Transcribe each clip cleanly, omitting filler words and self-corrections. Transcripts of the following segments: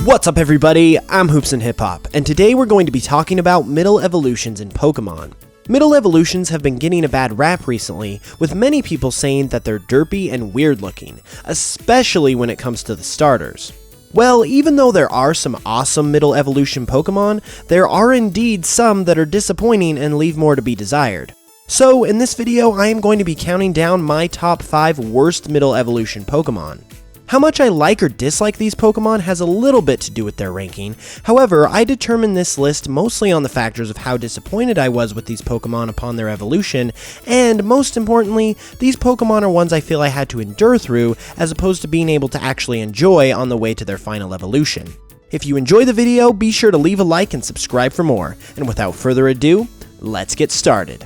What's up everybody, I'm HoopsandHipHop, and today we're going to be talking about middle evolutions in Pokemon. Middle evolutions have been getting a bad rap recently, with many people saying that they're derpy and weird looking, especially when it comes to the starters. Well, even though there are some awesome middle evolution Pokemon, there are indeed some that are disappointing and leave more to be desired. So in this video, I am going to be counting down my top 5 worst middle evolution Pokemon. How much I like or dislike these Pokemon has a little bit to do with their ranking. However, I determined this list mostly on the factors of how disappointed I was with these Pokemon upon their evolution, and most importantly, these Pokemon are ones I feel I had to endure through as opposed to being able to actually enjoy on the way to their final evolution. If you enjoy the video, be sure to leave a like and subscribe for more, and without further ado, let's get started.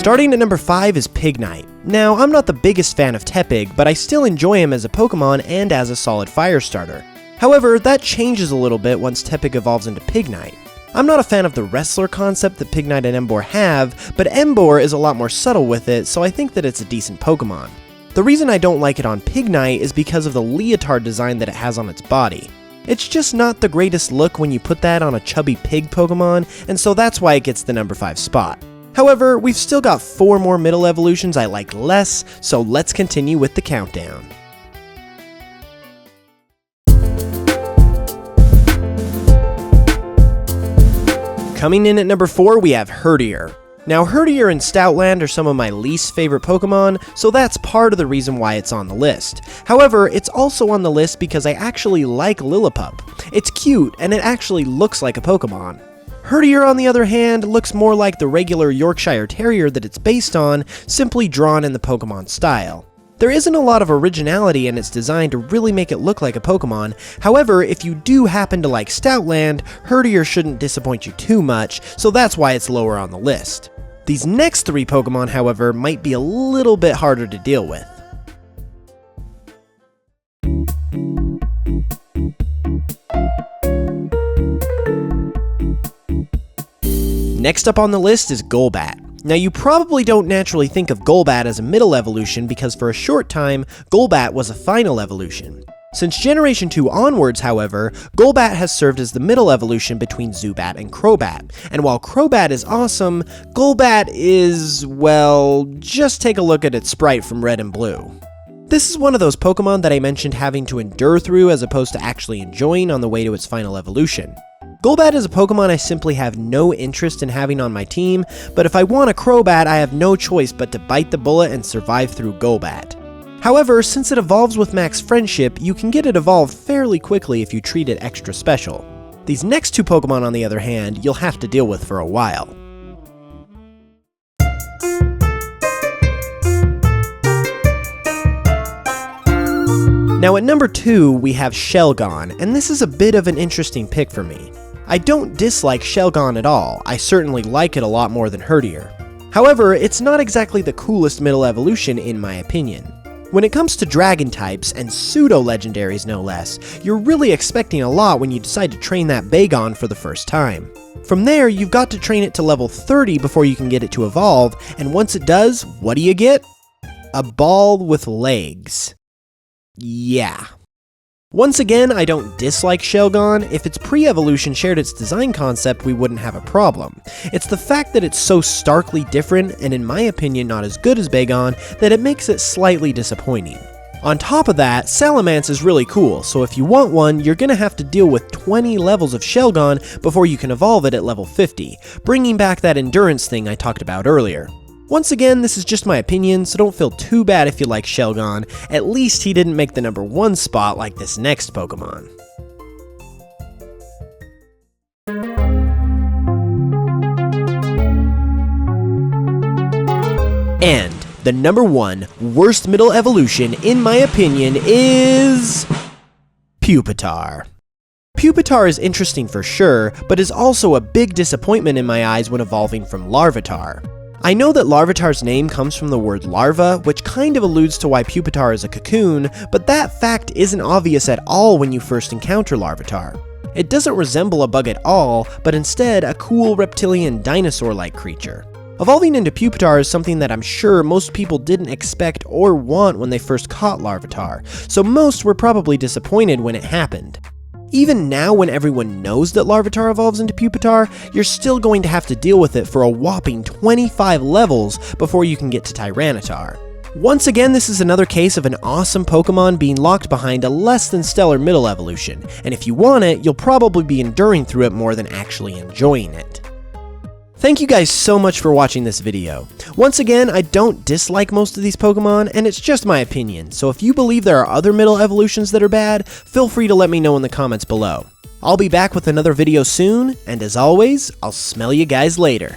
Starting at number 5 is Pignite. Now, I'm not the biggest fan of Tepig, but I still enjoy him as a Pokemon and as a solid fire starter. However, that changes a little bit once Tepig evolves into Pignite. I'm not a fan of the wrestler concept that Pignite and Emboar have, but Emboar is a lot more subtle with it, so I think that it's a decent Pokemon. The reason I don't like it on Pignite is because of the leotard design that it has on its body. It's just not the greatest look when you put that on a chubby pig Pokemon, and so that's why it gets the number 5 spot. However, we've still got 4 more middle evolutions I like less, so let's continue with the countdown. Coming in at number 4, we have Herdier. Now, Herdier and Stoutland are some of my least favorite Pokemon, so that's part of the reason why it's on the list. However, it's also on the list because I actually like Lillipup. It's cute, and it actually looks like a Pokemon. Herdier, on the other hand, looks more like the regular Yorkshire Terrier that it's based on, simply drawn in the Pokemon style. There isn't a lot of originality in its design to really make it look like a Pokemon. However, if you do happen to like Stoutland, Herdier shouldn't disappoint you too much, so that's why it's lower on the list. These next 3 Pokemon, however, might be a little bit harder to deal with. Next up on the list is Golbat. Now, you probably don't naturally think of Golbat as a middle evolution because for a short time, Golbat was a final evolution. Since Generation 2 onwards, however, Golbat has served as the middle evolution between Zubat and Crobat. And while Crobat is awesome, Golbat is, well, just take a look at its sprite from Red and Blue. This is one of those Pokemon that I mentioned having to endure through as opposed to actually enjoying on the way to its final evolution. Golbat is a Pokemon I simply have no interest in having on my team, but if I want a Crobat, I have no choice but to bite the bullet and survive through Golbat. However, since it evolves with max friendship, you can get it evolved fairly quickly if you treat it extra special. These next 2 Pokemon, on the other hand, you'll have to deal with for a while. Now at number 2, we have Shelgon, and this is a bit of an interesting pick for me. I don't dislike Shelgon at all, I certainly like it a lot more than Herdier. However, it's not exactly the coolest middle evolution in my opinion. When it comes to dragon types, and Pseudo Legendaries no less, you're really expecting a lot when you decide to train that Bagon for the first time. From there, you've got to train it to level 30 before you can get it to evolve, and once it does, what do you get? A ball with legs. Yeah. Once again, I don't dislike Shelgon. If its pre-evolution shared its design concept, we wouldn't have a problem. It's the fact that it's so starkly different, and in my opinion not as good as Bagon, that it makes it slightly disappointing. On top of that, Salamence is really cool, so if you want one, you're gonna have to deal with 20 levels of Shelgon before you can evolve it at level 50, bringing back that endurance thing I talked about earlier. Once again, this is just my opinion, so don't feel too bad if you like Shelgon. At least he didn't make the number 1 spot like this next Pokemon. And the number 1 worst middle evolution, in my opinion, is Pupitar. Pupitar is interesting for sure, but is also a big disappointment in my eyes when evolving from Larvitar. I know that Larvitar's name comes from the word larva, which kind of alludes to why Pupitar is a cocoon, but that fact isn't obvious at all when you first encounter Larvitar. It doesn't resemble a bug at all, but instead a cool reptilian dinosaur-like creature. Evolving into Pupitar is something that I'm sure most people didn't expect or want when they first caught Larvitar, so most were probably disappointed when it happened. Even now when everyone knows that Larvitar evolves into Pupitar, you're still going to have to deal with it for a whopping 25 levels before you can get to Tyranitar. Once again, this is another case of an awesome Pokemon being locked behind a less than stellar middle evolution, and if you want it, you'll probably be enduring through it more than actually enjoying it. Thank you guys so much for watching this video. Once again, I don't dislike most of these Pokemon, and it's just my opinion, so if you believe there are other middle evolutions that are bad, feel free to let me know in the comments below. I'll be back with another video soon, and as always, I'll smell you guys later.